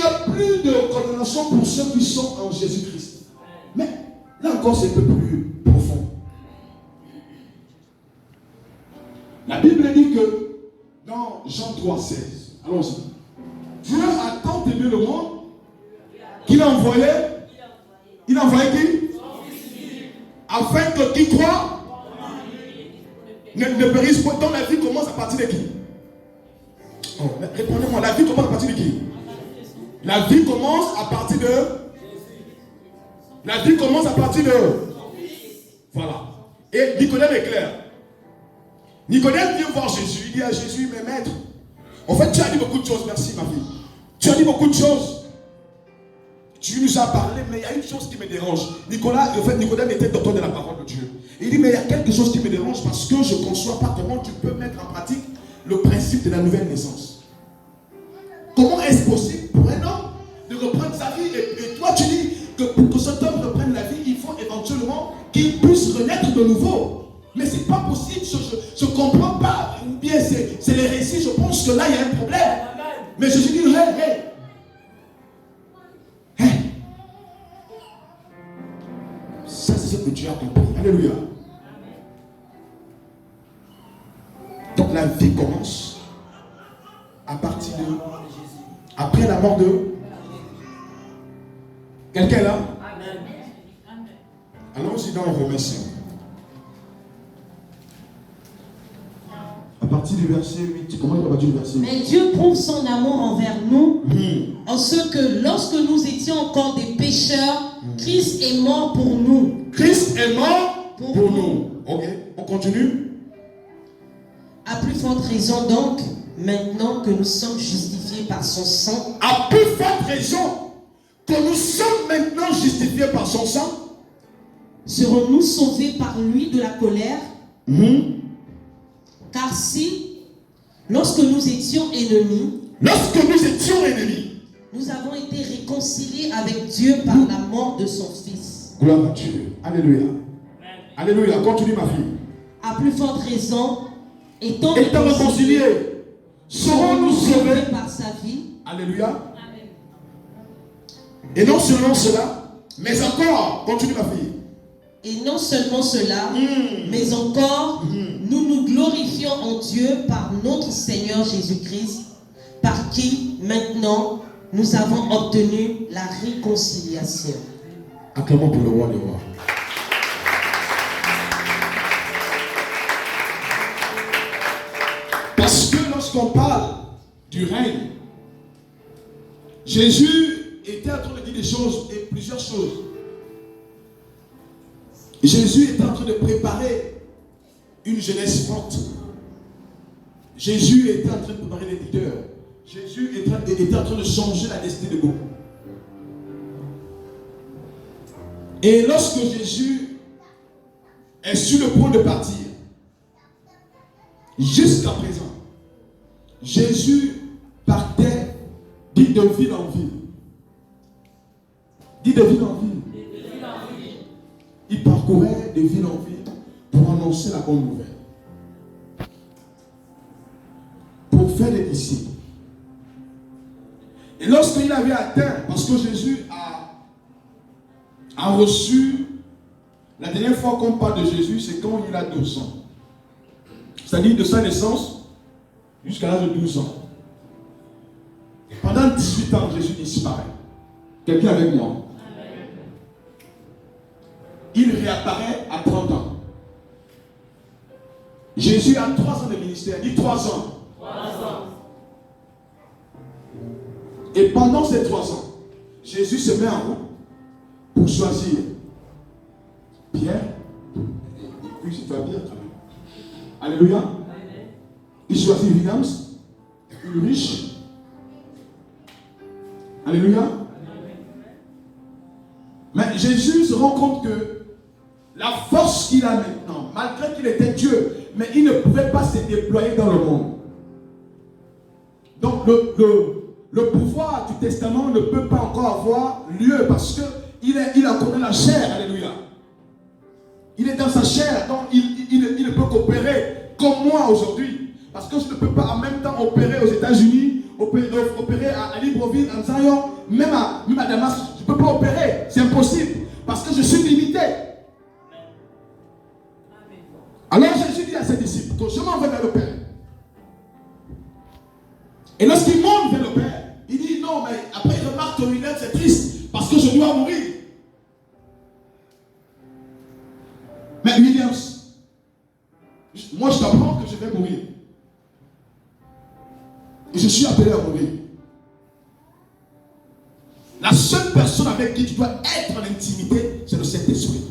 a plus de condamnation pour ceux qui sont en Jésus-Christ. Mais là encore, c'est un peu plus profond. La Bible dit que dans Jean 3,16, allons-y. Dieu a tant aimé le monde qu'il a envoyé. Il a envoyé qui? Afin que qui croit ne périsse pas. Donc la vie commence à partir de qui? Oh, répondez-moi, la vie commence à partir de qui? La vie commence à partir de... La vie commence à partir de... Voilà. Et Nicodème est clair. Nicodème vient voir Jésus. Il dit à Jésus, mais maître, en fait tu as dit beaucoup de choses, merci ma fille. Tu as dit beaucoup de choses. Tu nous as parlé, mais il y a une chose qui me dérange. Nicodème était docteur de la parole de Dieu. Il dit, mais il y a quelque chose qui me dérange parce que je ne conçois pas comment tu peux mettre en pratique le principe de la nouvelle naissance. Comment est-ce possible pour un homme de reprendre sa vie et toi tu dis que pour que cet homme reprenne la vie, il faut éventuellement qu'il puisse renaître de nouveau. Mais c'est pas possible, je ne comprends pas. Ou bien c'est les récits, je pense que là il y a un problème. Mais Jésus dit, hey. Ça c'est ce que Dieu a compris. Alléluia. Donc la vie commence à partir de... Après la mort de... Quelqu'un est là? Allons-y dans Romains 5. À partir du verset 8. Comment il va partir du verset 8? Mais Dieu prouve son amour envers nous en ce que lorsque nous étions encore des pécheurs, Christ est mort pour nous. Christ est mort pour nous. Ok, on continue. À plus forte raison donc, maintenant que nous sommes justifiés par son sang. À plus forte raison que nous sommes maintenant justifiés par son sang. Serons-nous sauvés par lui de la colère? Car si, lorsque nous étions ennemis, nous avons été réconciliés avec Dieu par la mort de son Fils. Gloire à Dieu. Alléluia. Alléluia. Continue ma fille. À plus forte raison, étant réconciliés, serons-nous sauvés par sa vie. Alléluia. Amen. Et non seulement cela, mais encore, continue ma fille. Et non seulement cela, mais encore, nous nous glorifions en Dieu par notre Seigneur Jésus-Christ, par qui, maintenant, nous avons obtenu la réconciliation. Acclamons pour le roi des rois. Parce que lorsqu'on parle du règne, Jésus était en train de dire des choses, et plusieurs choses. Jésus était en train de préparer une jeunesse forte. Jésus était en train de préparer les leaders. Jésus était en train de changer la destinée de beaucoup. Et lorsque Jésus est sur le point de partir, jusqu'à présent, Jésus partait, dit de ville en ville. Dit de ville en ville. Il parcourait de ville en ville pour annoncer la bonne nouvelle. Pour faire des disciples. Et lorsqu'il avait atteint, parce que Jésus a reçu, la dernière fois qu'on parle de Jésus, c'est quand il a 12 ans. C'est-à-dire de sa naissance jusqu'à l'âge de 12 ans. Pendant 18 ans, Jésus disparaît. Quelqu'un avec moi? Il réapparaît à 30 ans. Jésus a 3 ans de ministère. Dit 3 ans. 3 ans. Et pendant ces 3 ans, Jésus se met en route pour choisir Pierre. Oui, c'est pas bien. Alléluia. Il choisit Williams, Ulrich. Alléluia. Mais Jésus se rend compte que la force qu'il a maintenant, malgré qu'il était Dieu, mais il ne pouvait pas se déployer dans le monde. Donc le pouvoir du testament ne peut pas encore avoir lieu parce qu'il a connu la chair. Alléluia. Il est dans sa chair, donc il ne peut qu'opérer comme moi aujourd'hui. Parce que je ne peux pas en même temps opérer aux États-Unis, opérer à Libreville, en Zion, même à Damas. Je ne peux pas opérer. C'est impossible. Parce que je suis limité. Alors Jésus dit à ses disciples que je m'en vais vers le Père. Et lorsqu'il monte vers le Père, il dit non, mais après il remarque que lui-même c'est triste parce que je dois mourir. Mais Williams, moi je t'apprends que je vais mourir. Et je suis appelé à mourir. La seule personne avec qui tu dois être en intimité, c'est le Saint-Esprit.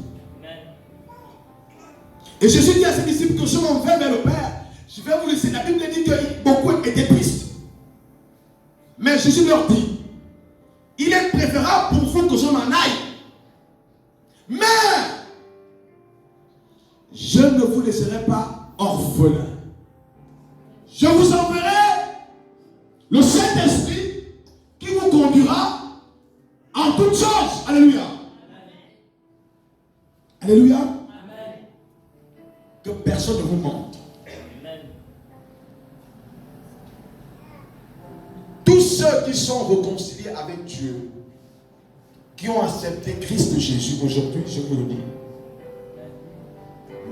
Et Jésus dit à ses disciples que je m'en vais vers le Père. Je vais vous laisser. La Bible dit que beaucoup étaient tristes. Mais Jésus leur dit, il est préférable pour vous que je m'en aille. Mais je ne vous laisserai pas orphelins. Je vous enverrai le Saint-Esprit qui vous conduira en toutes choses. Alléluia. Alléluia. Que personne ne vous mente. Tous ceux qui sont réconciliés avec Dieu, qui ont accepté Christ Jésus aujourd'hui, je vous le dis,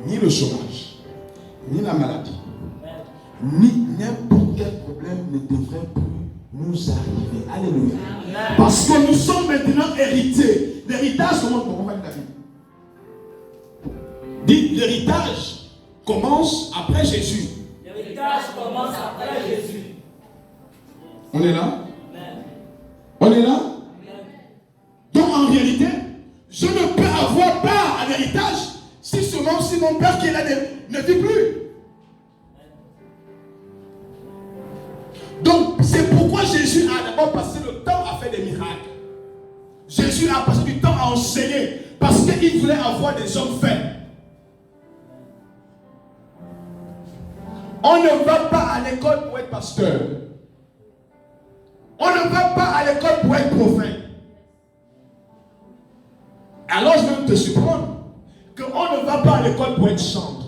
ni le chômage, ni la maladie, ni n'importe quel problème ne devrait plus nous arriver. Alléluia. Parce que nous sommes maintenant hérités. L'héritage, comment on va dire la Bible? Dit, l'héritage commence après Jésus. L'héritage commence après Jésus. On est là? On est là? Donc en réalité, je ne peux avoir part à l'héritage si seulement si mon père qui est là ne vit plus. Donc c'est pourquoi Jésus a d'abord passé le temps à faire des miracles. Jésus a passé du temps à enseigner parce qu'il voulait avoir des hommes faits. On ne va pas à l'école pour être pasteur. On ne va pas à l'école pour être prophète. Alors je vais te surprendre qu'on ne va pas à l'école pour être chanteur.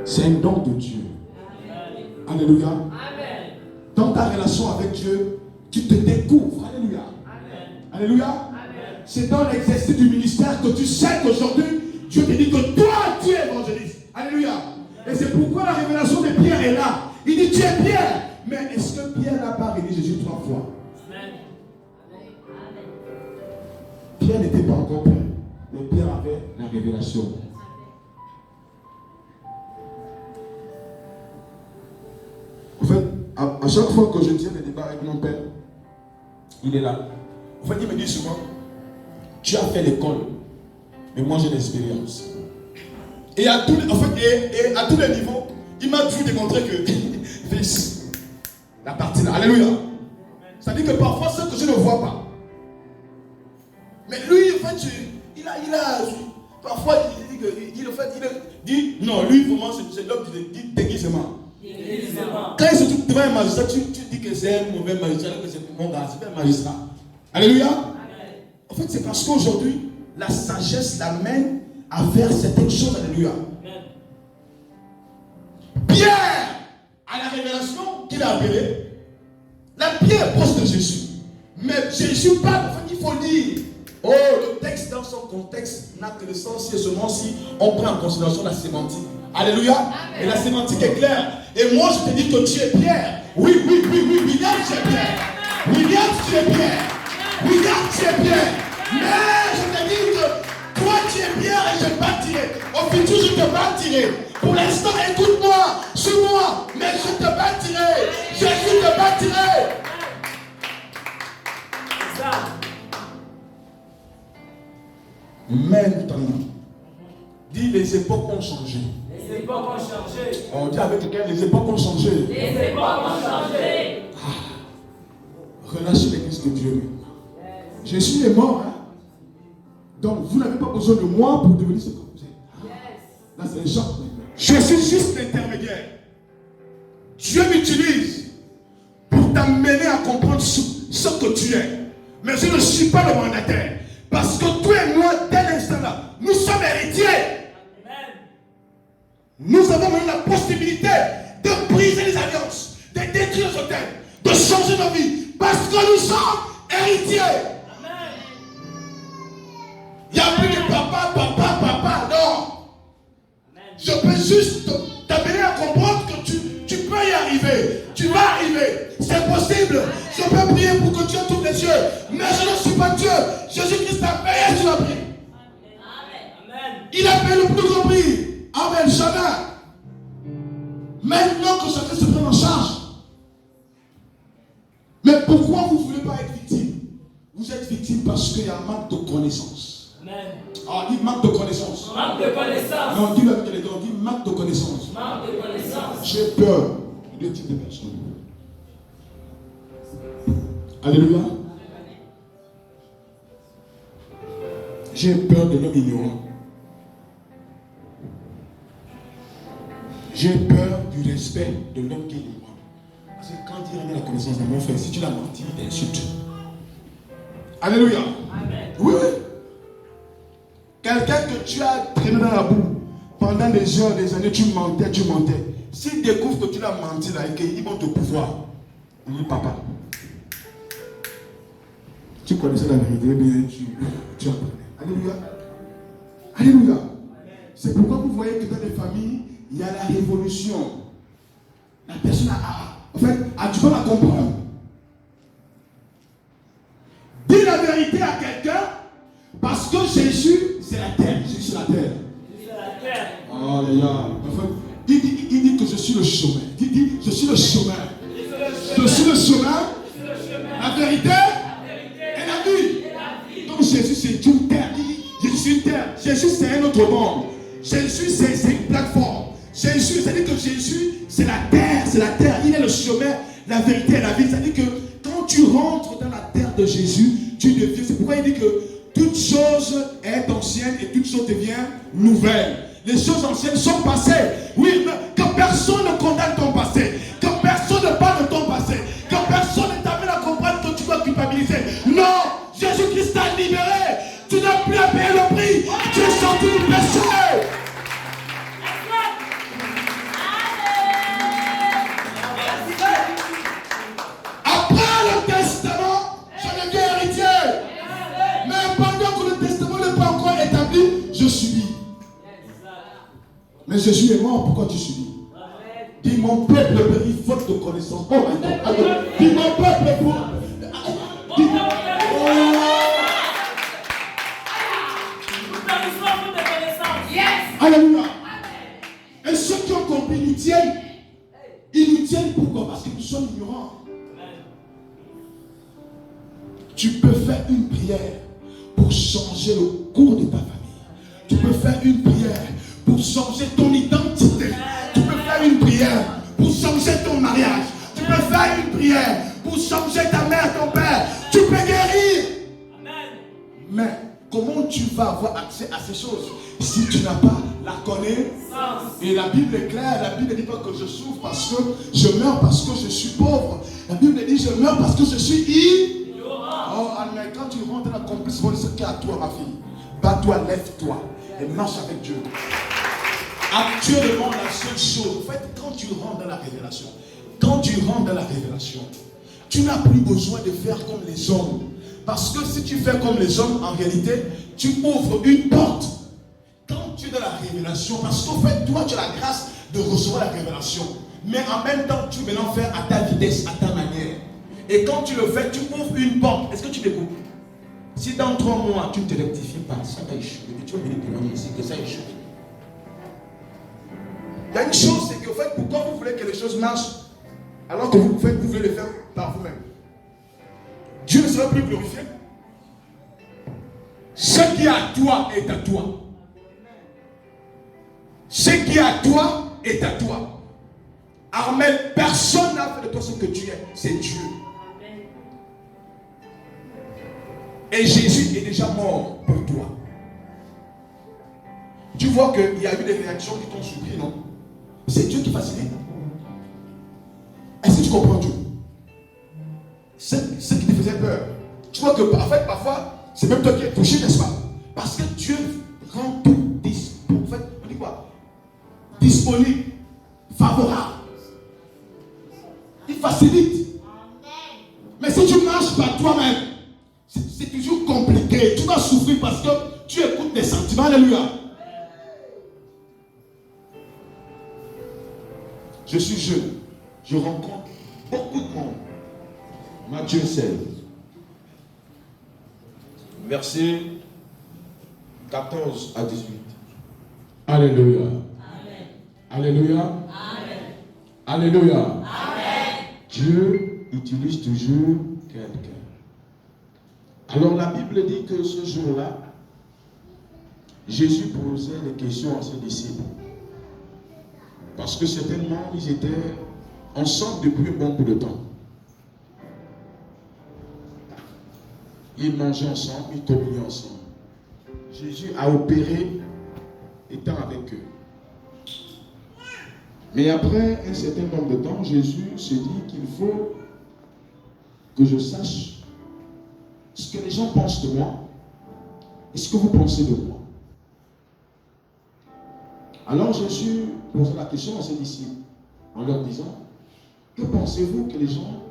C'est un don de Dieu. Alléluia. Amen. Dans ta relation avec Dieu, tu te découvres. Alléluia. Amen. Alléluia. Amen. C'est dans l'exercice du ministère que tu sais qu'aujourd'hui, Dieu te dit que toi, tu es évangéliste. Alléluia. Et c'est pourquoi la révélation de Pierre est là. Il dit, tu es Pierre. Mais est-ce que Pierre n'a pas révélé Jésus 3 fois? Amen. Pierre n'était pas encore prêt. Mais Pierre avait la révélation. En fait, à chaque fois que je tiens des débats avec mon père, il est là. En fait, il me dit souvent, tu as fait l'école, mais moi j'ai l'expérience. Et à tous les niveaux, il m'a toujours démontré que, fils, la partie là, alléluia. Ça dit que parfois, ce que je ne vois pas. Mais lui, en fait, parfois, il dit, non, lui, vraiment, c'est l'homme qui dit déguisement. Quand il se trouve devant un magistrat, tu dis que c'est un mauvais magistrat, que c'est mon gars, c'est pas un magistrat. Alléluia. En fait, c'est parce qu'aujourd'hui, la sagesse l'amène à faire certaines choses. Alléluia. Pierre, à la révélation qu'il a appelée, la pierre est proche de Jésus. Mais Jésus parle, en fait, il faut dire, oh, le texte dans son contexte n'a que le sens si et seulement si on prend en considération la sémantique. Alléluia. Amen. Et la sémantique est claire. Et moi, je te dis que tu es Pierre. Oui, William, tu es Pierre. William, tu es Pierre. William, tu es Pierre. Mais je te dis que toi, tu es Pierre et je bâtirai. Au futur, je te bâtirai. Pour l'instant, écoute-moi, suis-moi, mais je te bâtirai. Jésus te bâtirai. C'est ça. Maintenant, dis les époques ont changé. Les époques ont changé. On dit avec lesquelles les époques ont changé. Les époques ont changé. Relâchez l'église de Dieu maintenant. Jésus est mort. Hein? Donc vous n'avez pas besoin de moi pour devenir ce que vous êtes. Là c'est un champ. Je suis juste l'intermédiaire. Dieu m'utilise pour t'amener à comprendre ce que tu es. Mais je ne suis pas le mandataire. Parce que toi et moi, dès l'instant-là, nous sommes héritiers. Nous avons maintenant la possibilité de briser tête, de changer nos vies, parce que nous sommes héritiers. Il n'y a plus de papa, non. Je peux juste t'amener à comprendre que tu peux y arriver. Tu vas arriver. C'est possible. Je peux prier pour que Dieu t'ouvre les yeux. Mais je ne suis pas Dieu. Jésus-Christ a payé sur la prix. Il a payé le plus grand prix. Amen. Jamais. Maintenant que chacun se prenne en charge. Mais pourquoi vous ne voulez pas être victime? Vous êtes victime parce qu'il y a un manque de connaissance. Amen. Ah, dit manque de connaissance. Manque de connaissance. Non, dis-le avec les dents, dis manque de connaissance. Manque de connaissance. J'ai peur de deux types de personnes. Alléluia. J'ai peur de l'homme ignorant. J'ai peur du respect de l'homme qui est ignorant. Parce que quand il remet la connaissance de mon frère, si tu l'as menti, il t'insulte. Alléluia. Amen. Oui, oui. Quelqu'un que tu as traîné dans la boue pendant des heures, des années, tu mentais. S'ils découvrent que tu l'as menti là et qu'ils vont te pouvoir, on dit papa. Tu connaissais la vérité, bien tu apprenais. Alléluia. Alléluia. C'est pourquoi vous voyez que dans les familles, il y a la révolution. La personne a du mal à comprendre. Dis la vérité à quelqu'un parce que Jésus, c'est la terre. Jésus, c'est la terre. C'est la terre. Oh, les gars. Enfin, il dit que je suis le chemin. Il dit, je suis le chemin. Je suis le chemin, la vérité et la vie. Donc Jésus, c'est une terre. Il dit, je suis une terre. Jésus, c'est un autre monde. Jésus, c'est une plateforme. Jésus, c'est-à-dire que Jésus, c'est la terre. C'est la terre. Il est le chemin, la vérité et la vie. C'est-à-dire que quand tu rentres dans la terre de Jésus, tu deviens. C'est pourquoi il dit que toute chose est ancienne et toute chose devient nouvelle. Les choses anciennes sont passées. Oui, mais que personne ne condamne ton passé. Que personne ne parle de ton passé. Que personne ne t'amène à comprendre que tu dois culpabiliser. Non, Jésus-Christ t'a libéré. Tu n'as plus à payer le prix. Tu es sorti du péché. Après le testament, je deviens héritier. Mais pendant que le testament n'est pas encore établi, je subis. Mais Jésus est mort, pourquoi tu subis? Dis mon peuple périt faute de connaissance. Oh my God. Dis mon peuple pour. Alléluia. Et ceux qui ont compris nous tiennent. Ils nous tiennent pourquoi? Parce que nous sommes ignorants. Tu peux faire une prière pour changer le cours de ta famille. Tu peux faire une prière pour changer ton identité. Tu peux faire une prière pour changer ton mariage. Tu peux faire une prière pour changer ta mère, ton père. Tu peux guérir. Mais comment tu vas avoir accès à ces choses si tu n'as pas la connaissance? Et la Bible est claire. La Bible ne dit pas que je souffre parce que je meurs parce que je suis pauvre. La Bible dit je meurs parce que je suis Oh, mais quand tu rentres dans l'accomplissement de ce qui est à toi, ma fille, bats-toi, lève-toi et marche avec Dieu. Actuellement, la seule chose, en fait, quand tu rentres dans la révélation, tu n'as plus besoin de faire comme les hommes. Parce que si tu fais comme les hommes, en réalité, tu ouvres une porte. Quand tu es dans la révélation, parce qu'en fait, toi, tu as la grâce de recevoir la révélation. Mais en même temps, tu veux l'en faire à ta vitesse, à ta manière. Et quand tu le fais, tu ouvres une porte. Est-ce que tu m'écoutes? Si dans 3 mois, tu ne te rectifies pas, ça va échouer. Tu vas venir témoigner ici que ça échoue. Il y a une chose, c'est qu'en fait, pourquoi vous voulez que les choses marchent alors que vous voulez le faire par vous-même? Dieu ne sera plus glorifié. Ce qui est à toi est à toi. Ce qui est à toi est à toi. Armel, personne n'a fait de toi ce que tu es. C'est Dieu. Et Jésus est déjà mort pour toi. Tu vois qu'il y a eu des réactions qui t'ont surpris, non? C'est Dieu qui facilite. Est-ce que tu comprends Dieu? Ce qui te faisait peur. Tu vois que en fait, parfois, c'est même toi qui es touché, n'est-ce pas? Parce que Dieu rend tout disponible. En fait, on dit quoi? Disponible, favorable. Il facilite. Mais si tu marches par toi-même, c'est toujours compliqué. Tu vas souffrir parce que tu écoutes des sentiments. Alléluia. Je suis jeune. Je rencontre beaucoup de monde. Matthieu 16. Versets 14 à 18. Alléluia. Amen. Alléluia. Amen. Alléluia. Amen. Dieu utilise toujours quelqu'un. Alors la Bible dit que ce jour-là, Jésus posait des questions à ses disciples. Parce que certainement, ils étaient ensemble depuis un bon bout de temps. Ils mangeaient ensemble, ils communiaient ensemble. Jésus a opéré étant avec eux. Mais après un certain nombre de temps, Jésus se dit qu'il faut que je sache ce que les gens pensent de moi et ce que vous pensez de moi. Alors Jésus posait la question à ses disciples en leur disant, que pensez-vous que les gens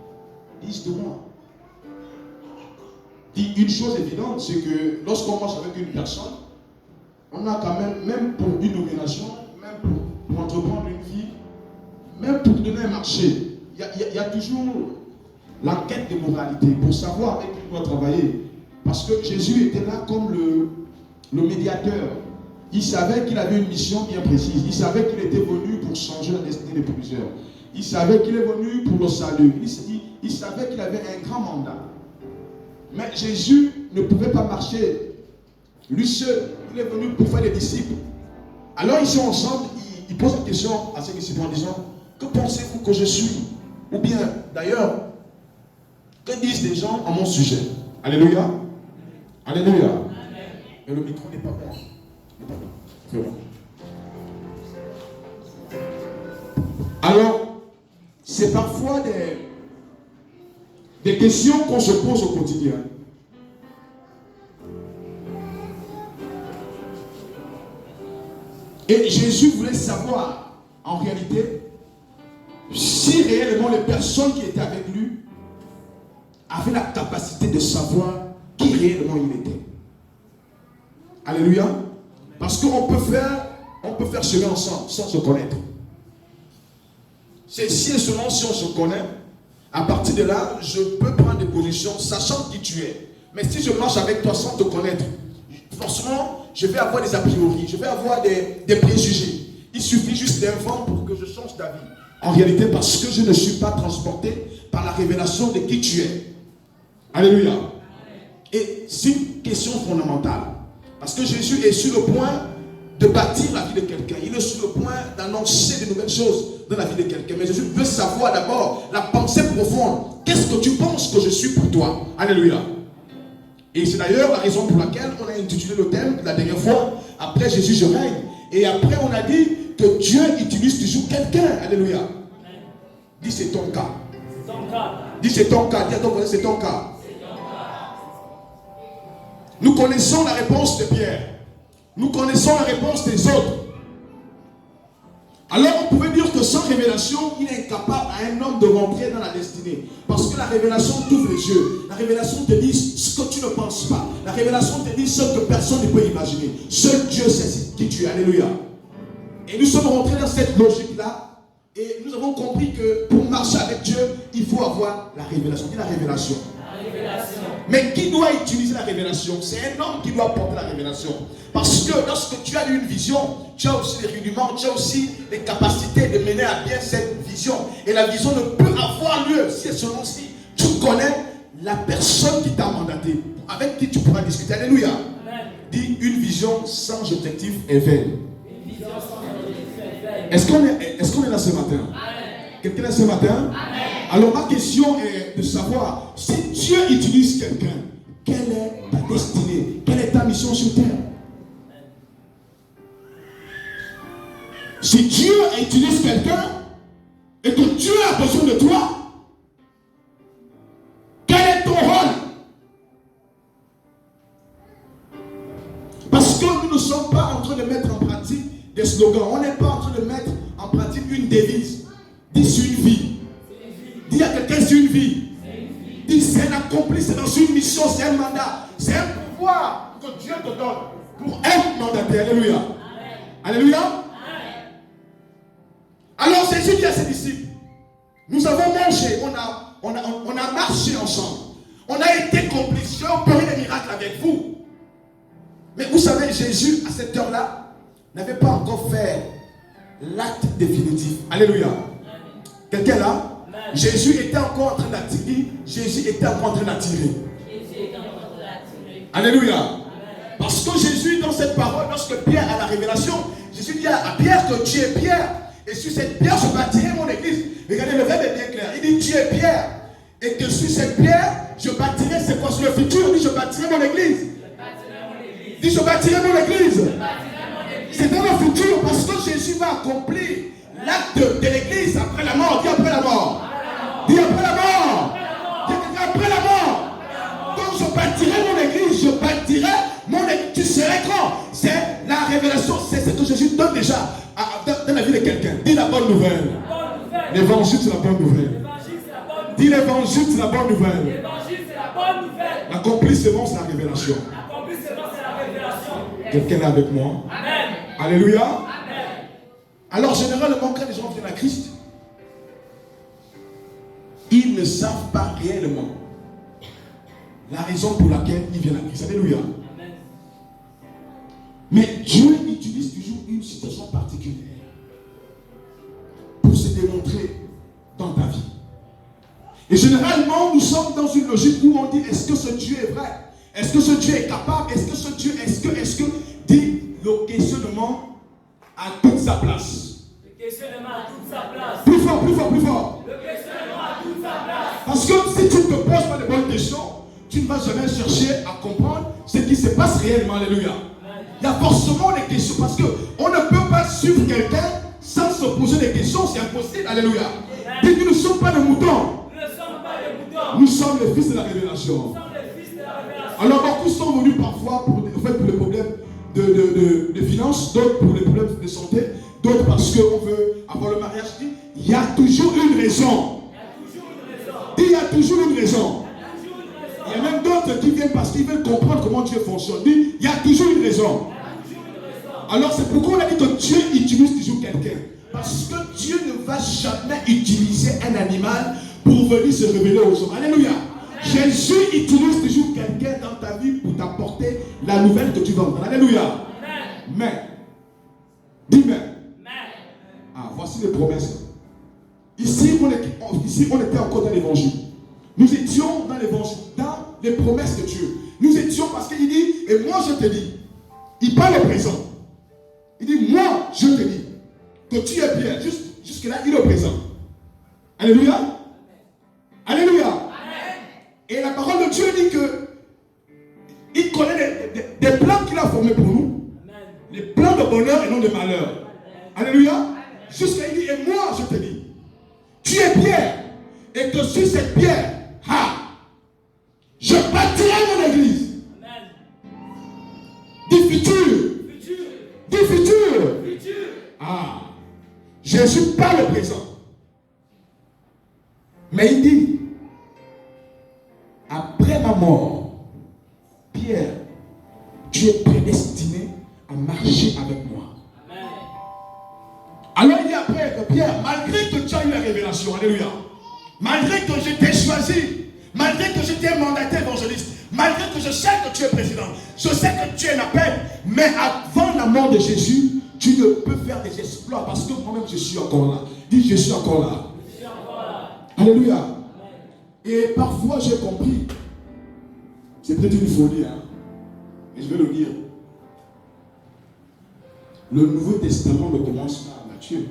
disent de moi? Dit une chose évidente, c'est que lorsqu'on marche avec une personne, on a quand même pour une nomination, même pour entreprendre une vie, même pour donner un marché, il y a toujours l'enquête de moralité pour savoir avec qui on doit travailler. Parce que Jésus était là comme le médiateur. Il savait qu'il avait une mission bien précise. Il savait qu'il était venu pour changer la destinée de plusieurs. Il savait qu'il est venu pour le salut. Il savait qu'il avait un grand mandat. Mais Jésus ne pouvait pas marcher lui seul. Il est venu pour faire des disciples. Alors ils sont ensemble, ils posent une question à ses disciples en disant, que pensez-vous que je suis? Ou bien, d'ailleurs, que disent les gens à mon sujet? Alléluia. Alléluia. Amen. Et le micro n'est pas bon. C'est bon. Alors, c'est parfois des questions qu'on se pose au quotidien. Et Jésus voulait savoir, en réalité, si réellement les personnes qui étaient avec lui avaient la capacité de savoir qui réellement il était. Alléluia. Parce qu'on peut faire chemin ensemble sans se connaître. C'est si et seulement si on se connaît, à partir de là, je peux prendre des positions sachant qui tu es. Mais si je marche avec toi sans te connaître, forcément, je vais avoir des a priori, je vais avoir des préjugés. Il suffit juste d'un vent pour que je change d'avis. En réalité, parce que je ne suis pas transporté par la révélation de qui tu es. Alléluia. Et c'est une question fondamentale. Parce que Jésus est sur le point de bâtir la vie de quelqu'un. Il est sur le point d'annoncer de nouvelles choses dans la vie de quelqu'un. Mais Jésus veut savoir d'abord la pensée profonde. Qu'est-ce que tu penses que je suis pour toi? Alléluia. Et c'est d'ailleurs la raison pour laquelle on a intitulé le thème la dernière fois, après Jésus je règne. Et après on a dit que Dieu utilise toujours quelqu'un. Alléluia. Dis c'est ton cas. C'est ton cas. Dis c'est ton cas. Dis à ton voisin c'est ton cas. Nous connaissons la réponse de Pierre. Nous connaissons la réponse des autres. Alors on pouvait dire que sans révélation, il est incapable à un homme de rentrer dans la destinée. Parce que la révélation t'ouvre les yeux. La révélation te dit ce que tu ne penses pas. La révélation te dit ce que personne ne peut imaginer. Seul Dieu sait qui tu es. Alléluia. Et nous sommes rentrés dans cette logique-là. Et nous avons compris que pour marcher avec Dieu, il faut avoir la révélation. Dis la révélation. Mais qui doit utiliser la révélation? C'est un homme qui doit porter la révélation. Parce que lorsque tu as une vision, tu as aussi les rudiments, tu as aussi les capacités de mener à bien cette vision. Et la vision ne peut avoir lieu si et seulement si tu connais la personne qui t'a mandaté, avec qui tu pourras discuter. Alléluia. Amen. Dis une vision sans objectif est vaine. Est-ce qu'on est là ce matin? Quelqu'un est là ce matin? Amen. Alors ma question est de savoir, si Dieu utilise quelqu'un, quelle est ta destinée? Quelle est ta mission sur terre? Si Dieu utilise quelqu'un et que Dieu a besoin de toi, quel est ton rôle? Parce que nous ne sommes pas en train de mettre en pratique des slogans. On n'est pas en train de mettre en pratique une devise. Dis une vie. Dis à quelqu'un, c'est une vie. Dis, c'est un accompli, c'est dans une mission, c'est un mandat. C'est un pouvoir que Dieu te donne pour être mandaté. Alléluia. Amen. Alléluia. Amen. Alors Jésus dit à ses disciples, nous avons mangé, on a marché ensemble. On a été complices, j'ai opéré des miracles avec vous. Mais vous savez, Jésus, à cette heure-là, n'avait pas encore fait l'acte définitif. Alléluia. Quelqu'un là? Jésus était encore en train d'attirer. Jésus était encore en train d'attirer. Alléluia. Parce que Jésus, dans cette parole, lorsque Pierre a la révélation, Jésus dit à Pierre que tu es Pierre. Et sur cette pierre, je bâtirai mon église. Regardez, le verbe est bien clair. Il dit tu es Pierre. Et que sur cette pierre, je bâtirai, c'est quoi sur le futur? Il dit je bâtirai mon église. Il dit je bâtirai mon église. C'est dans le futur parce que Jésus va accomplir l'acte de l'église après la mort. Dis après la mort. Dis après la mort. Dis après la mort. Donc je bâtirai mon église. Je bâtirai mon église. Tu serais grand. C'est la révélation. C'est ce que Jésus donne déjà dans la vie de quelqu'un. Dis la bonne nouvelle. L'évangile c'est la bonne nouvelle. Dis l'évangile c'est la bonne nouvelle. L'accomplissement c'est la révélation. Quelqu'un est avec moi? Amen. Alléluia. Amen. Alors généralement quand les gens viennent à Christ, ils ne savent pas réellement la raison pour laquelle ils viennent à Christ. Alléluia. Amen. Mais Dieu utilise toujours une situation particulière pour se démontrer dans ta vie. Et généralement, nous sommes dans une logique où on dit, est-ce que ce Dieu est vrai? Est-ce que ce Dieu est capable? Est-ce que ce Dieu, est-ce que, dit le questionnement a toute sa place. Le questionnement a toute sa place. Plus fort, plus fort, plus fort. Le questionnement a toute sa place. Parce que si tu ne te poses pas de bonnes questions, tu ne vas jamais chercher à comprendre ce qui se passe réellement. Alléluia. Il y a forcément des questions parce qu'on ne peut pas suivre quelqu'un sans se poser des questions, c'est impossible. Alléluia. Dis que nous ne sommes pas des moutons. Nous sommes les fils de la révélation. Alors beaucoup sont venus parfois pour les problèmes de finances, d'autres pour les problèmes de santé, d'autres parce qu'on veut avoir le mariage. Il y a toujours une raison. Il y a toujours une raison. Il y a même d'autres qui viennent parce qu'ils veulent comprendre comment Dieu fonctionne. Il y a toujours une raison. Alors c'est pourquoi on a dit que Dieu utilise toujours quelqu'un. Parce que Dieu ne va jamais utiliser un animal pour venir se révéler aux hommes. Alléluia. Jésus utilise toujours quelqu'un dans ta vie pour t'apporter la nouvelle que tu vas entendre. Alléluia. Mais, dis-moi. Ah, voici les promesses. Ici, on était encore dans l'évangile. Nous étions dans l'évangile, dans les promesses de Dieu. Nous étions parce qu'il dit, et moi je te dis, il parle au présent. Il dit, moi je te dis, que tu es Pierre. Jusque-là, il est au présent. Alléluia. Alléluia. Amen. Et la parole de Dieu dit que il connaît des plans qu'il a formés pour nous. Amen. Les plans de bonheur et non de malheur. Amen. Alléluia. Jusqu'à il dit, et moi je te dis, tu es Pierre. Et que sur cette pierre, je bâtirai mon église. Amen. Du futur. Du futur. Ah. Jésus parle au présent. Mais il dit, après ma mort, Pierre, tu es prédestiné à marcher avec moi. Amen. Alors il dit après que Pierre, malgré que tu as eu la révélation, alléluia, malgré que je t'ai choisi, malgré que je t'ai mandaté évangéliste, malgré que je sais que tu es président, je sais que tu es un appel, mais avant la mort de Jésus, tu ne peux faire des exploits parce que moi-même je suis encore là. Dis, je suis encore là. Alléluia. Et parfois j'ai compris, c'est peut-être une folie, hein, mais je vais le dire. Le Nouveau Testament ne commence pas à Matthieu.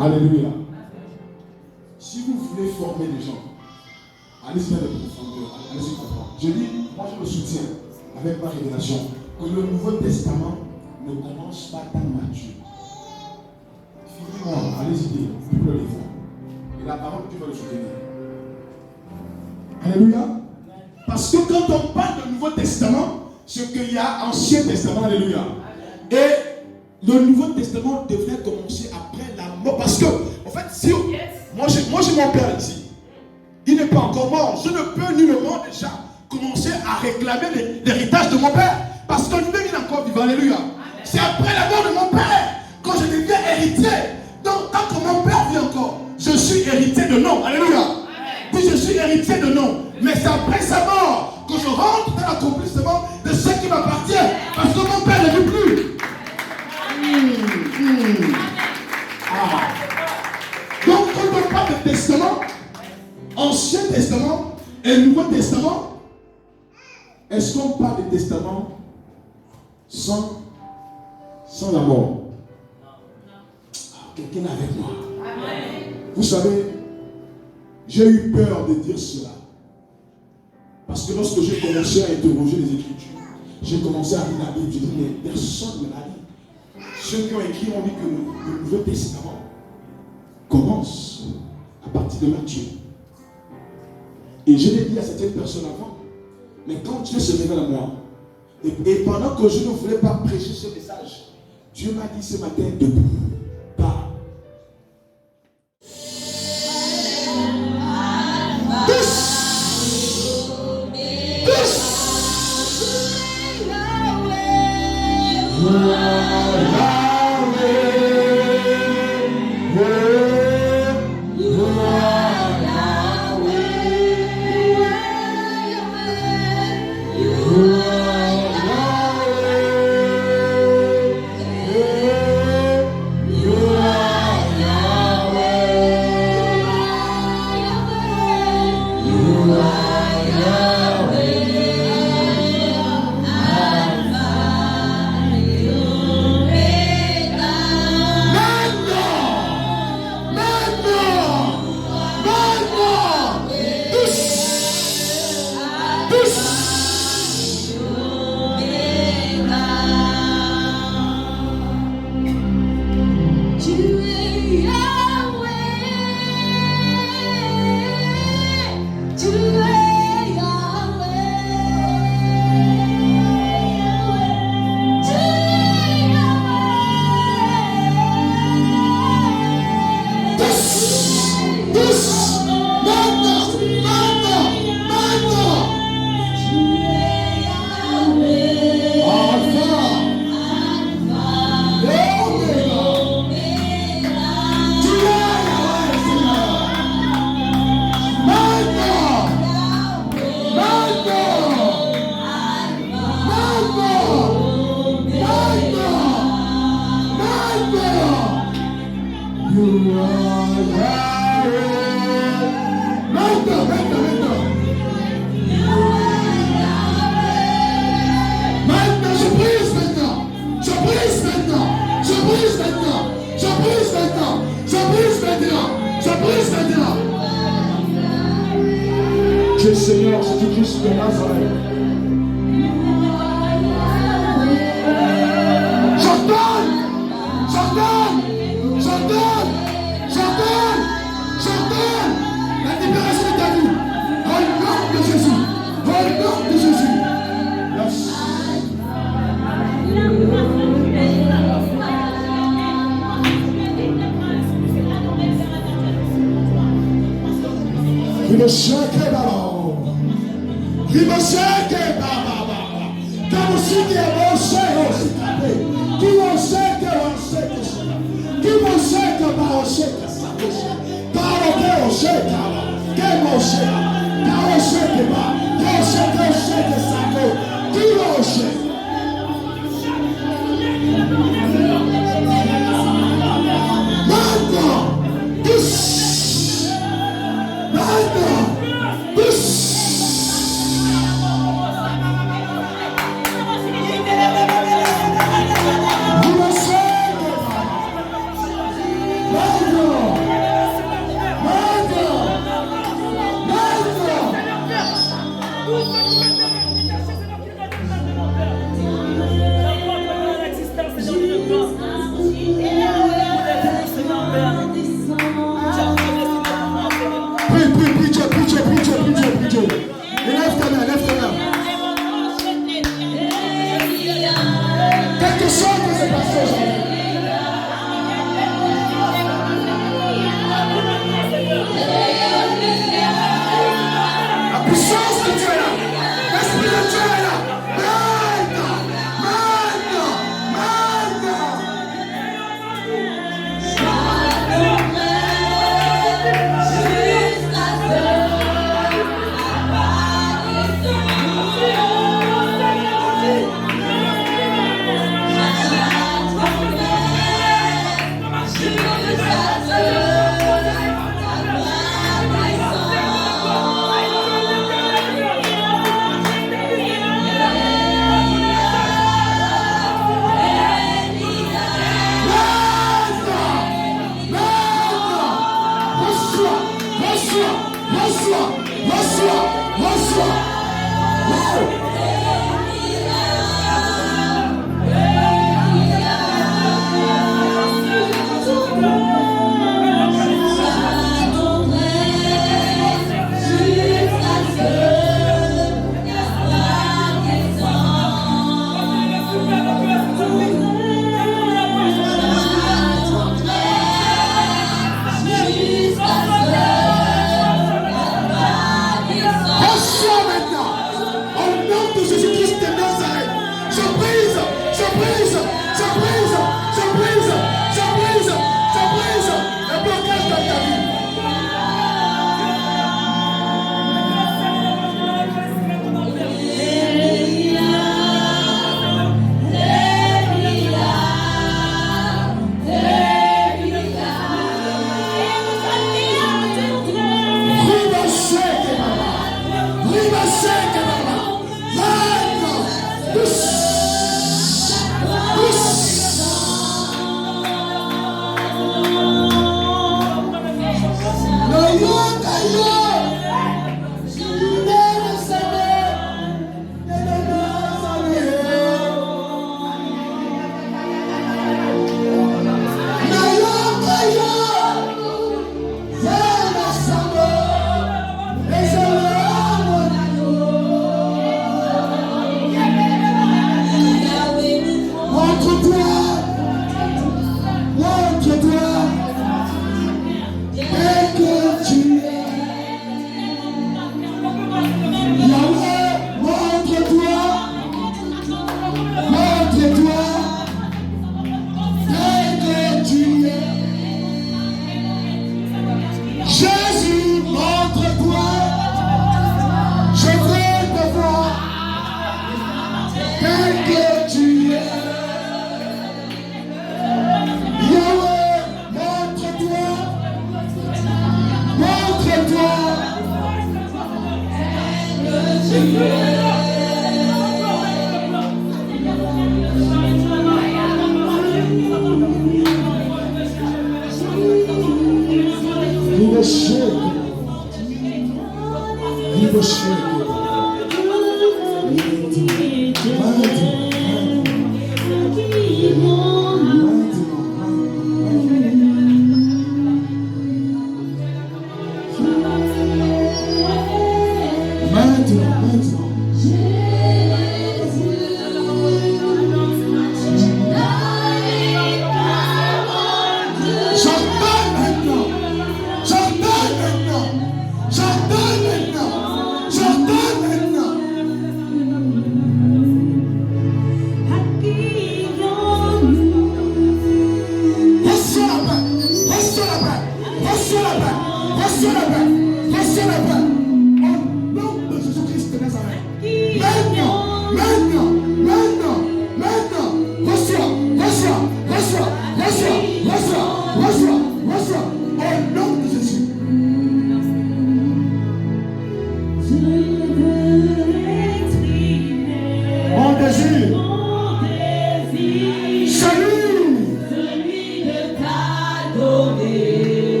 Alléluia. Si vous voulez former les gens, allez-y dans les profondeurs, allez-y comprendre. Je dis, moi je le soutiens avec ma révélation, que le Nouveau Testament ne commence pas dans Matthieu. Allez-y, tu peux le lire. Et la parole, tu vas le soutenir. Alléluia. Parce que quand on parle du Nouveau Testament, ce qu'il y a Ancien Testament, alléluia. Et le Nouveau Testament devrait commencer après la parce que, en fait, si moi j'ai mon père ici, il n'est pas encore mort. Je ne peux nullement déjà commencer à réclamer l'héritage de mon père. Parce que lui-même, il est encore vivant. Alléluia. C'est après la mort de mon père, quand je deviens héritier. Donc, tant que mon père vit encore, je suis héritier de nom. Alléluia. Puis je suis héritier de nom. Mais c'est après sa mort que je rentre dans l'accomplissement de ce qui m'appartient. Parce que mon père ne vit plus. Donc, quand on parle de testament, Ancien Testament et Nouveau Testament, est-ce qu'on parle de testament sans la mort? Quelqu'un avec moi? Vous savez, j'ai eu peur de dire cela. Parce que lorsque j'ai commencé à interroger les Écritures, j'ai commencé à lire la Bible, j'ai dit, mais personne ne la lit. Ceux qui ont écrit ont dit que le Nouveau Testament commence à partir de Matthieu. Et je l'ai dit à certaines personnes avant, mais quand Dieu se révèle à moi, et pendant que je ne voulais pas prêcher ce message, Dieu m'a dit ce matin, debout, parle. Seigneur, Jésus-Christ de Nazareth. J'ordonne la libération de ta vie. Au nom de Jésus. Au nom de Jésus. Yes. Rimashake baba. Rimashake baba. Kamusiki ya moshe osikape. Kimoseke oseke. Kimoseke ba oseke sakoshe. Karo ke oseke ba. Ke moshe. Karo oseke ba. Ke oseke sako. Kiro oseke. Manda.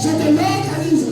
Je te localise.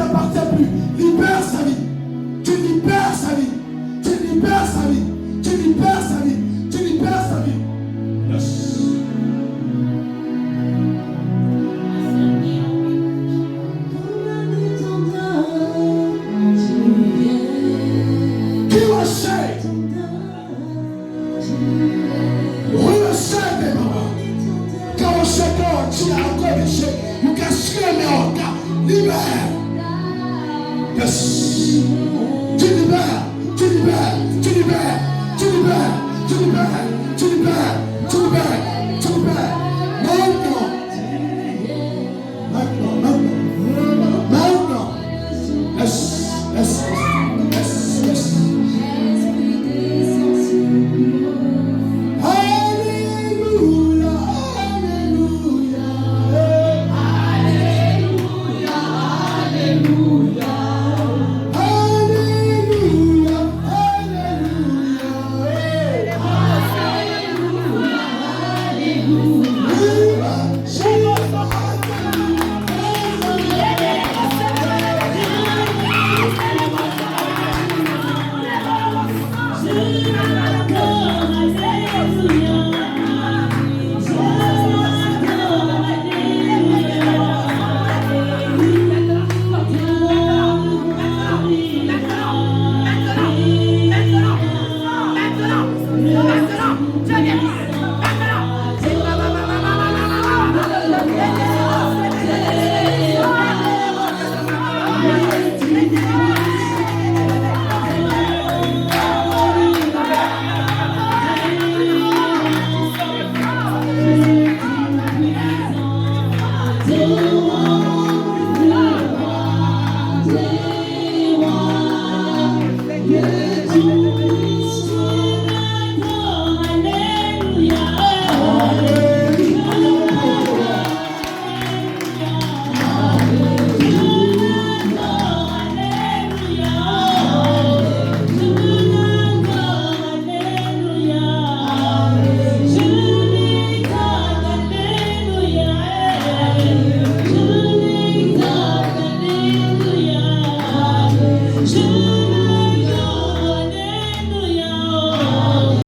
t'appartient plus. Libère sa vie. Tu libères sa vie. Tu libères sa vie. Tu libères sa vie. Tu libères sa vie. Yes. Qui va shake? Oui, le shake, papa. Quand on shake, tu as encore des shakes. You can scream out. Libère. Yes.